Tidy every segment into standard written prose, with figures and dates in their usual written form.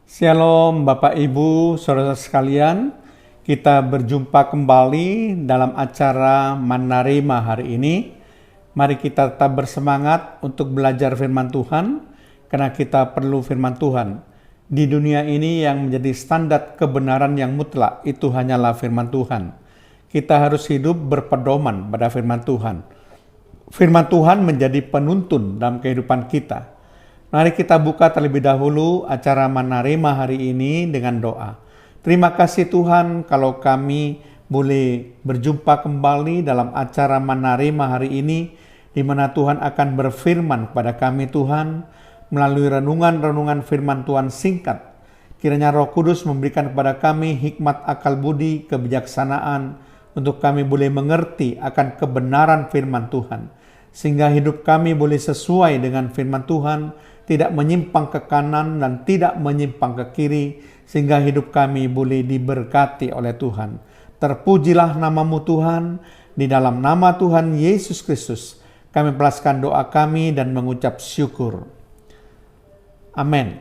Shalom Bapak Ibu, saudara sekalian. Kita berjumpa kembali dalam acara Manarima hari ini. Mari kita tetap bersemangat untuk belajar firman Tuhan, karena kita perlu firman Tuhan. Di dunia ini yang menjadi standar kebenaran yang mutlak itu hanyalah firman Tuhan. Kita harus hidup berpedoman pada firman Tuhan. Firman Tuhan menjadi penuntun dalam kehidupan kita. Mari kita buka terlebih dahulu acara Manarima hari ini dengan doa. Terima kasih Tuhan kalau kami boleh berjumpa kembali dalam acara Manarima hari ini, di mana Tuhan akan berfirman kepada kami Tuhan melalui renungan-renungan firman Tuhan singkat. Kiranya Roh Kudus memberikan kepada kami hikmat akal budi, kebijaksanaan untuk kami boleh mengerti akan kebenaran firman Tuhan, sehingga hidup kami boleh sesuai dengan firman Tuhan, tidak menyimpang ke kanan dan tidak menyimpang ke kiri, sehingga hidup kami boleh diberkati oleh Tuhan. Terpujilah nama-Mu Tuhan, di dalam nama Tuhan Yesus Kristus kami melepaskan doa kami dan mengucap syukur. Amin.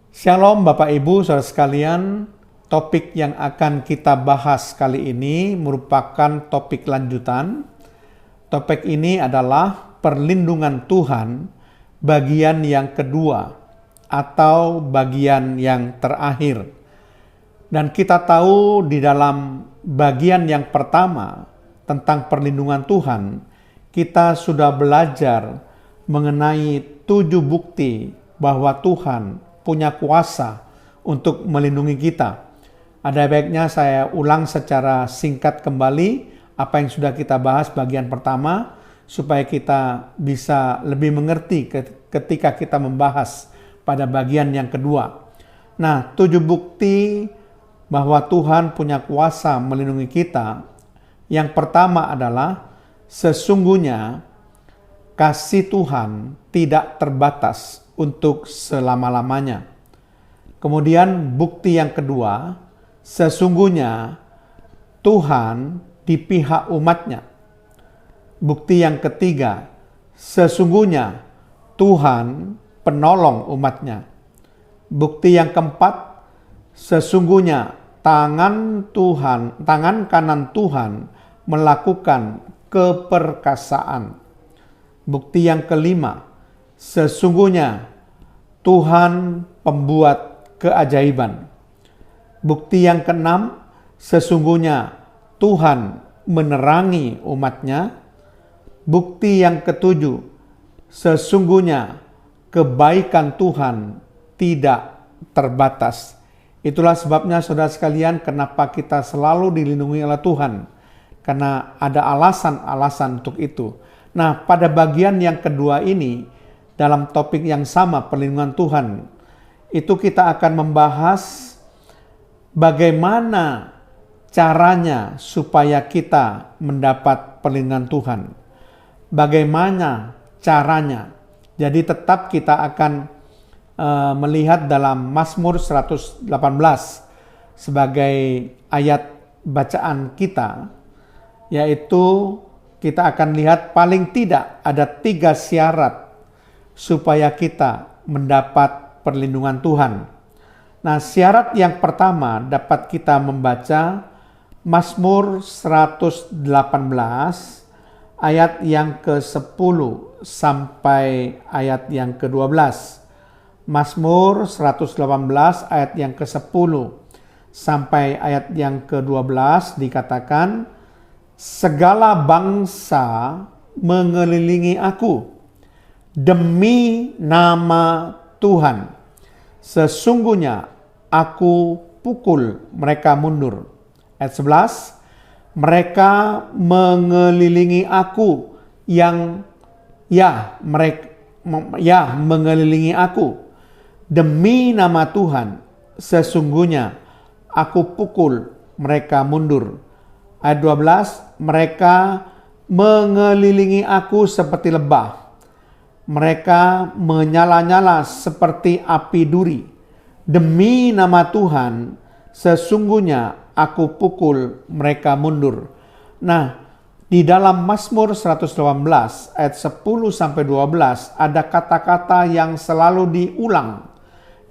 Shalom Bapak Ibu saudara sekalian. Topik yang akan kita bahas kali ini merupakan topik lanjutan. Topik ini adalah perlindungan Tuhan bagian yang kedua atau bagian yang terakhir. Dan kita tahu di dalam bagian yang pertama tentang perlindungan Tuhan, kita sudah belajar mengenai 7 bukti bahwa Tuhan punya kuasa untuk melindungi kita. Ada baiknya saya ulang secara singkat kembali apa yang sudah kita bahas bagian pertama, supaya kita bisa lebih mengerti ketika kita membahas pada bagian yang kedua. Nah, 7 bukti bahwa Tuhan punya kuasa melindungi kita. Yang pertama adalah sesungguhnya kasih Tuhan tidak terbatas untuk selama-lamanya. Kemudian bukti yang kedua, sesungguhnya Tuhan di pihak umatnya. Bukti yang ketiga, sesungguhnya Tuhan penolong umatnya. Bukti yang keempat, sesungguhnya tangan kanan Tuhan melakukan keperkasaan. Bukti yang kelima, sesungguhnya Tuhan pembuat keajaiban. Bukti yang keenam, sesungguhnya Tuhan menerangi umatnya. Bukti yang ketujuh, sesungguhnya kebaikan Tuhan tidak terbatas. Itulah sebabnya saudara sekalian kenapa kita selalu dilindungi oleh Tuhan. Karena ada alasan-alasan untuk itu. Nah, pada bagian yang kedua ini, dalam topik yang sama perlindungan Tuhan, itu kita akan membahas bagaimana caranya supaya kita mendapat perlindungan Tuhan. Bagaimana caranya? Jadi tetap kita akan melihat dalam Mazmur 118 sebagai ayat bacaan kita, yaitu kita akan lihat paling tidak ada 3 syarat supaya kita mendapat perlindungan Tuhan. Nah, syarat yang pertama dapat kita membaca Mazmur 118 ayat yang ke-10 sampai ayat yang ke-12. Mazmur 118 ayat yang ke-10 sampai ayat yang ke-12 dikatakan, segala bangsa mengelilingi aku demi nama Tuhan. Sesungguhnya aku pukul mereka mundur. Ayat 11, mereka mengelilingi aku mengelilingi aku demi nama Tuhan. Sesungguhnya aku pukul mereka mundur. Ayat 12, mereka mengelilingi aku seperti lebah. Mereka menyala-nyala seperti api duri. Demi nama Tuhan, sesungguhnya aku pukul mereka mundur. Nah, di dalam Mazmur 118 ayat 10 sampai 12 ada kata-kata yang selalu diulang,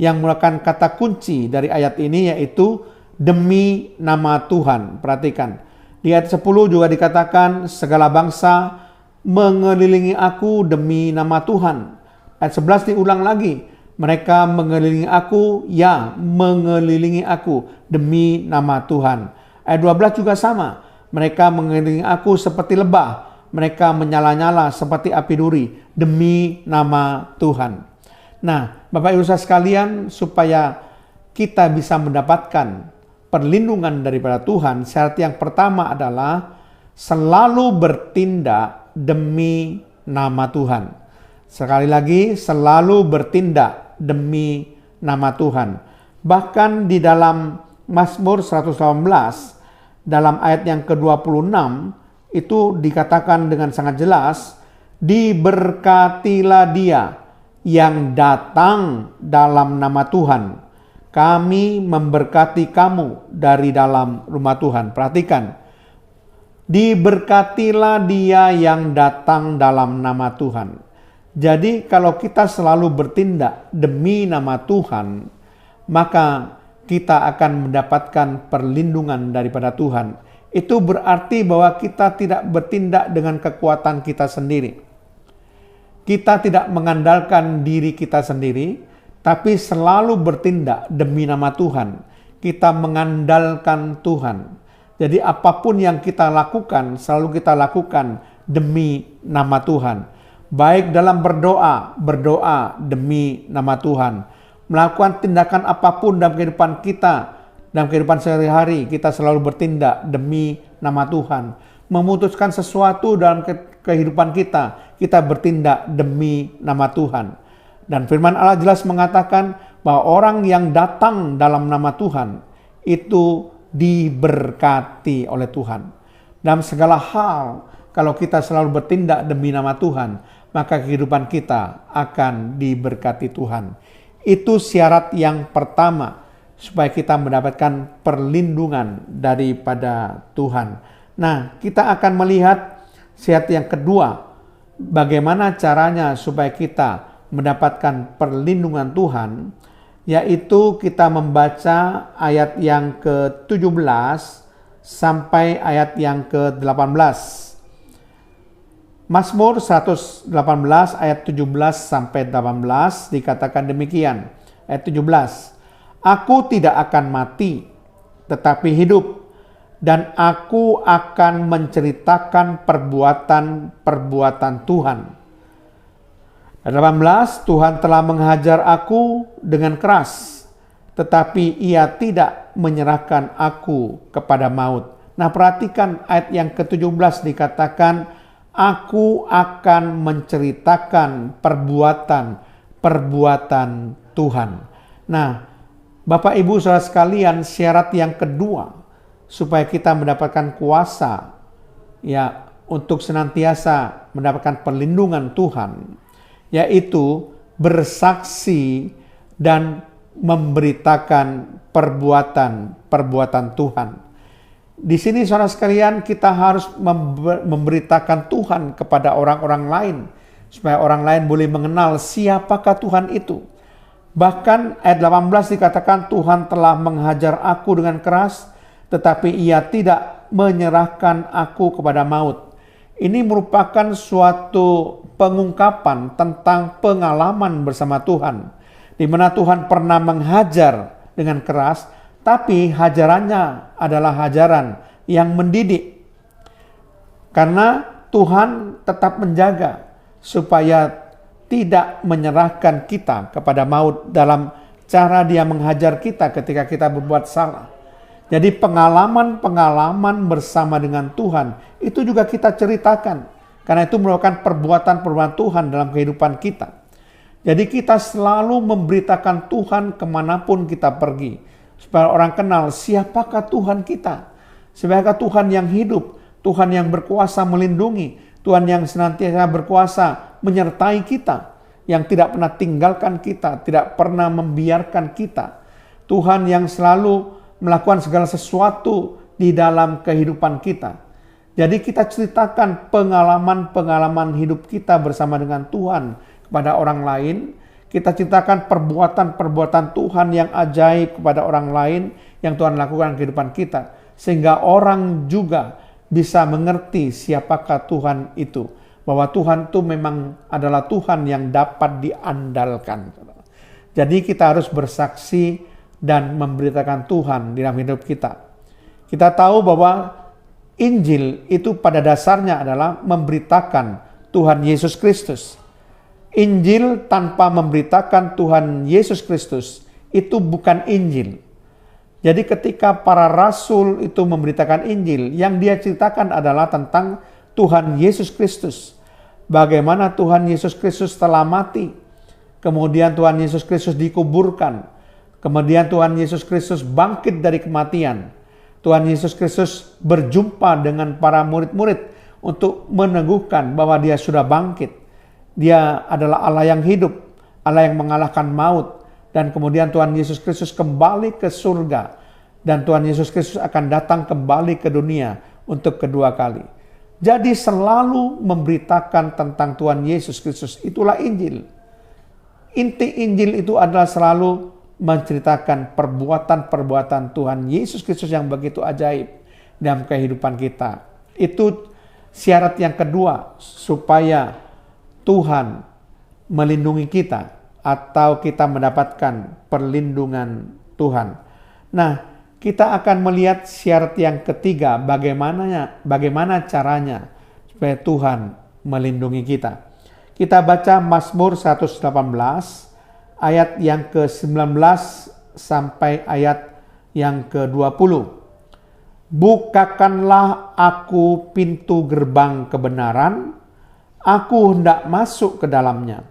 yang merupakan kata kunci dari ayat ini, yaitu demi nama Tuhan. Perhatikan, di ayat 10 juga dikatakan segala bangsa mengelilingi aku demi nama Tuhan. Ayat 11 diulang lagi, mereka mengelilingi aku, ya mengelilingi aku demi nama Tuhan. Ayat 12 juga sama, mereka mengelilingi aku seperti lebah, mereka menyala-nyala seperti api duri demi nama Tuhan. Nah, Bapak Ibu saudara sekalian, supaya kita bisa mendapatkan perlindungan daripada Tuhan, syarat yang pertama adalah selalu bertindak demi nama Tuhan. Sekali lagi, selalu bertindak demi nama Tuhan. Bahkan di dalam Mazmur 118, dalam ayat yang ke-26, itu dikatakan dengan sangat jelas, diberkatilah dia yang datang dalam nama Tuhan. Kami memberkati kamu dari dalam rumah Tuhan. Perhatikan, diberkatilah dia yang datang dalam nama Tuhan. Jadi kalau kita selalu bertindak demi nama Tuhan, maka kita akan mendapatkan perlindungan daripada Tuhan. Itu berarti bahwa kita tidak bertindak dengan kekuatan kita sendiri. Kita tidak mengandalkan diri kita sendiri, tapi selalu bertindak demi nama Tuhan. Kita mengandalkan Tuhan. Jadi apapun yang kita lakukan, selalu kita lakukan demi nama Tuhan. Baik dalam berdoa demi nama Tuhan. Melakukan tindakan apapun dalam kehidupan kita, dalam kehidupan sehari-hari, kita selalu bertindak demi nama Tuhan. Memutuskan sesuatu dalam kehidupan kita bertindak demi nama Tuhan. Dan firman Allah jelas mengatakan bahwa orang yang datang dalam nama Tuhan itu diberkati oleh Tuhan. Dalam segala hal, kalau kita selalu bertindak demi nama Tuhan, maka kehidupan kita akan diberkati Tuhan. Itu syarat yang pertama supaya kita mendapatkan perlindungan daripada Tuhan. Nah, kita akan melihat syarat yang kedua, bagaimana caranya supaya kita mendapatkan perlindungan Tuhan, yaitu kita membaca ayat yang ke-17 sampai ayat yang ke-18. Mazmur 118 ayat 17 sampai 18 dikatakan demikian. Ayat 17. Aku tidak akan mati, tetapi hidup, dan aku akan menceritakan perbuatan-perbuatan Tuhan. Ayat 18, Tuhan telah menghajar aku dengan keras, tetapi ia tidak menyerahkan aku kepada maut. Nah, perhatikan ayat yang ke-17 dikatakan, aku akan menceritakan perbuatan-perbuatan Tuhan. Nah, Bapak Ibu saudara sekalian, syarat yang kedua supaya kita mendapatkan kuasa ya untuk senantiasa mendapatkan perlindungan Tuhan, yaitu bersaksi dan memberitakan perbuatan-perbuatan Tuhan. Di sini saudara sekalian, kita harus memberitakan Tuhan kepada orang-orang lain, supaya orang lain boleh mengenal siapakah Tuhan itu. Bahkan ayat 18 dikatakan Tuhan telah menghajar aku dengan keras, tetapi ia tidak menyerahkan aku kepada maut. Ini merupakan suatu pengungkapan tentang pengalaman bersama Tuhan, di mana Tuhan pernah menghajar dengan keras, tapi hajarannya adalah hajaran yang mendidik. Karena Tuhan tetap menjaga supaya tidak menyerahkan kita kepada maut dalam cara dia menghajar kita ketika kita berbuat salah. Jadi pengalaman-pengalaman bersama dengan Tuhan itu juga kita ceritakan. Karena itu merupakan perbuatan-perbuatan Tuhan dalam kehidupan kita. Jadi kita selalu memberitakan Tuhan kemanapun kita pergi, supaya orang kenal siapakah Tuhan kita. Siapakah Tuhan yang hidup, Tuhan yang berkuasa melindungi, Tuhan yang senantiasa berkuasa menyertai kita, yang tidak pernah tinggalkan kita, tidak pernah membiarkan kita. Tuhan yang selalu melakukan segala sesuatu di dalam kehidupan kita. Jadi kita ceritakan pengalaman-pengalaman hidup kita bersama dengan Tuhan kepada orang lain. Kita ceritakan perbuatan-perbuatan Tuhan yang ajaib kepada orang lain yang Tuhan lakukan di kehidupan kita. Sehingga orang juga bisa mengerti siapakah Tuhan itu. Bahwa Tuhan itu memang adalah Tuhan yang dapat diandalkan. Jadi kita harus bersaksi dan memberitakan Tuhan di dalam hidup kita. Kita tahu bahwa Injil itu pada dasarnya adalah memberitakan Tuhan Yesus Kristus. Injil tanpa memberitakan Tuhan Yesus Kristus itu bukan Injil. Jadi ketika para rasul itu memberitakan Injil, yang dia ceritakan adalah tentang Tuhan Yesus Kristus. Bagaimana Tuhan Yesus Kristus telah mati. Kemudian Tuhan Yesus Kristus dikuburkan. Kemudian Tuhan Yesus Kristus bangkit dari kematian. Tuhan Yesus Kristus berjumpa dengan para murid-murid untuk meneguhkan bahwa dia sudah bangkit. Dia adalah Allah yang hidup, Allah yang mengalahkan maut. Dan kemudian Tuhan Yesus Kristus kembali ke surga. Dan Tuhan Yesus Kristus akan datang kembali ke dunia untuk kedua kali. Jadi selalu memberitakan tentang Tuhan Yesus Kristus. Itulah Injil. Inti Injil itu adalah selalu menceritakan perbuatan-perbuatan Tuhan Yesus Kristus yang begitu ajaib dalam kehidupan kita. Itu syarat yang kedua supaya Tuhan melindungi kita atau kita mendapatkan perlindungan Tuhan. Nah, kita akan melihat syarat yang ketiga, bagaimana caranya supaya Tuhan melindungi kita. Kita baca Mazmur 118 ayat yang ke-19 sampai ayat yang ke-20. Bukakanlah aku pintu gerbang kebenaran, aku hendak masuk ke dalamnya.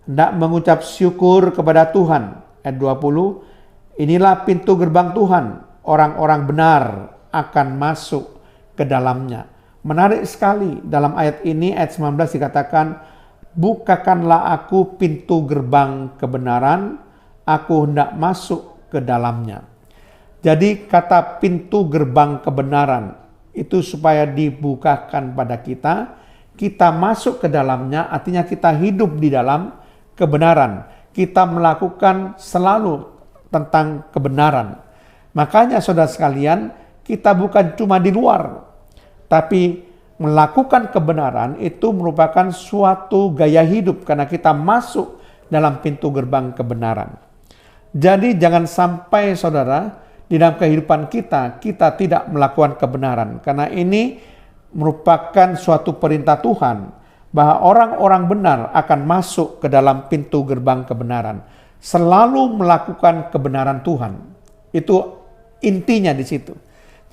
Hendak mengucap syukur kepada Tuhan. Ayat 20. Inilah pintu gerbang Tuhan. Orang-orang benar akan masuk ke dalamnya. Menarik sekali dalam ayat ini, ayat 19 dikatakan, bukakanlah aku pintu gerbang kebenaran, aku hendak masuk ke dalamnya. Jadi kata pintu gerbang kebenaran itu supaya dibukakan pada kita masuk ke dalamnya, artinya kita hidup di dalam kebenaran. Kita melakukan selalu tentang kebenaran. Makanya saudara sekalian, kita bukan cuma di luar, tapi melakukan kebenaran itu merupakan suatu gaya hidup karena kita masuk dalam pintu gerbang kebenaran. Jadi jangan sampai saudara, di dalam kehidupan kita tidak melakukan kebenaran. Karena ini merupakan suatu perintah Tuhan bahwa orang-orang benar akan masuk ke dalam pintu gerbang kebenaran. Selalu melakukan kebenaran Tuhan. Itu intinya di situ.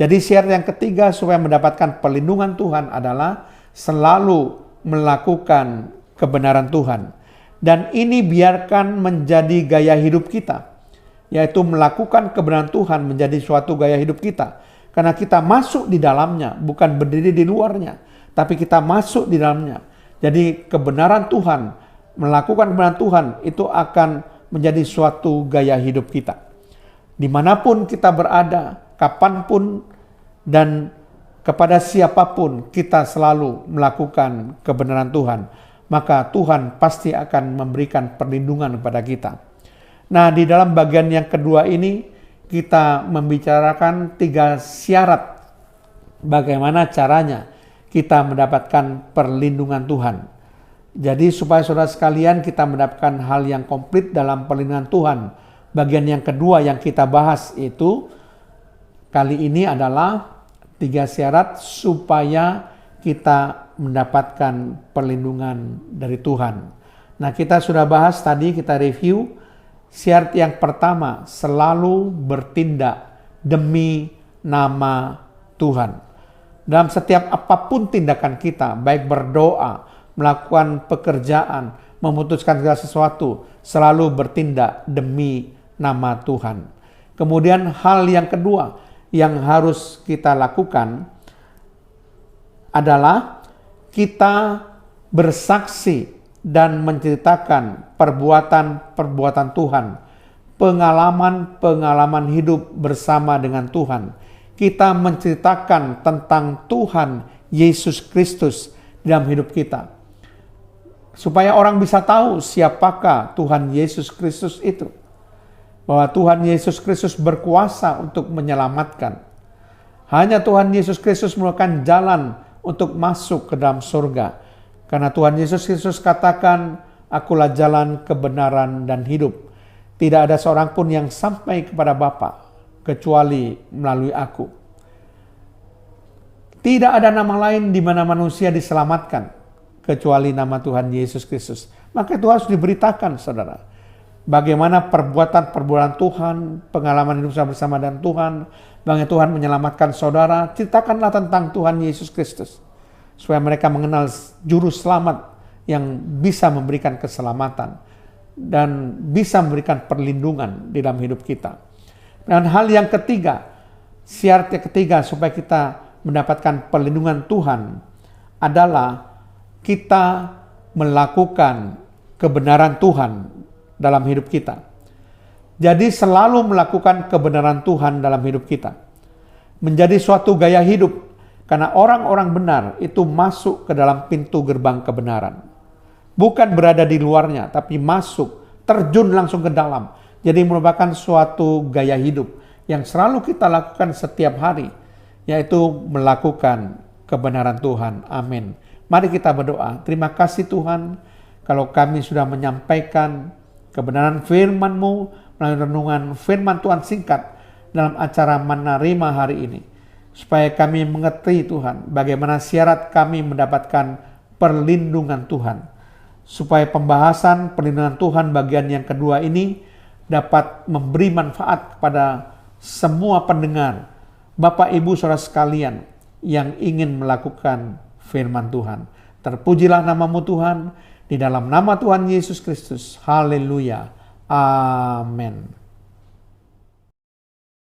Jadi syarat yang ketiga supaya mendapatkan perlindungan Tuhan adalah selalu melakukan kebenaran Tuhan. Dan ini biarkan menjadi gaya hidup kita. Yaitu melakukan kebenaran Tuhan menjadi suatu gaya hidup kita. Karena kita masuk di dalamnya, bukan berdiri di luarnya. Tapi kita masuk di dalamnya. Jadi kebenaran Tuhan, melakukan kebenaran Tuhan itu akan menjadi suatu gaya hidup kita. Dimanapun kita berada, kapanpun dan kepada siapapun kita selalu melakukan kebenaran Tuhan. Maka Tuhan pasti akan memberikan perlindungan kepada kita. Nah, di dalam bagian yang kedua ini kita membicarakan 3 syarat bagaimana caranya kita mendapatkan perlindungan Tuhan. Jadi supaya saudara sekalian kita mendapatkan hal yang komplit dalam perlindungan Tuhan. Bagian yang kedua yang kita bahas itu kali ini adalah 3 syarat supaya kita mendapatkan perlindungan dari Tuhan. Nah, kita sudah bahas tadi, kita review. Syarat yang pertama, selalu bertindak demi nama Tuhan. Dalam setiap apapun tindakan kita, baik berdoa, melakukan pekerjaan, memutuskan segala sesuatu, selalu bertindak demi nama Tuhan. Kemudian hal yang kedua yang harus kita lakukan adalah kita bersaksi dan menceritakan perbuatan-perbuatan Tuhan, pengalaman-pengalaman hidup bersama dengan Tuhan. Kita menceritakan tentang Tuhan Yesus Kristus dalam hidup kita. supaya orang bisa tahu siapakah Tuhan Yesus Kristus itu. Bahwa Tuhan Yesus Kristus berkuasa untuk menyelamatkan. Hanya Tuhan Yesus Kristus merupakan jalan untuk masuk ke dalam surga. Karena Tuhan Yesus Kristus katakan, "Akulah jalan, kebenaran, dan hidup. Tidak ada seorang pun yang sampai kepada Bapa kecuali melalui aku." Tidak ada nama lain di mana manusia diselamatkan kecuali nama Tuhan Yesus Kristus. Maka itu harus diberitakan, saudara. Bagaimana perbuatan Tuhan, pengalaman hidup bersama dengan Tuhan, bagaimana Tuhan menyelamatkan saudara. Ceritakanlah tentang Tuhan Yesus Kristus. Supaya mereka mengenal juru selamat yang bisa memberikan keselamatan dan bisa memberikan perlindungan di dalam hidup kita. Dan hal yang ketiga, syarat yang ketiga supaya kita mendapatkan perlindungan Tuhan adalah kita melakukan kebenaran Tuhan dalam hidup kita. Jadi selalu melakukan kebenaran Tuhan dalam hidup kita. Menjadi suatu gaya hidup, karena orang-orang benar itu masuk ke dalam pintu gerbang kebenaran. Bukan berada di luarnya, tapi masuk, terjun langsung ke dalam. Jadi merupakan suatu gaya hidup yang selalu kita lakukan setiap hari, yaitu melakukan kebenaran Tuhan. Amin. Mari kita berdoa. Terima kasih Tuhan, kalau kami sudah menyampaikan kebenaran firman-Mu melalui renungan firman Tuhan singkat dalam acara menerima hari ini. Supaya kami mengerti Tuhan, bagaimana syarat kami mendapatkan perlindungan Tuhan. Supaya pembahasan perlindungan Tuhan bagian yang kedua ini dapat memberi manfaat kepada semua pendengar, Bapak Ibu Saudara sekalian yang ingin melakukan firman Tuhan. Terpujilah nama-Mu Tuhan, di dalam nama Tuhan Yesus Kristus. Haleluya. Amin.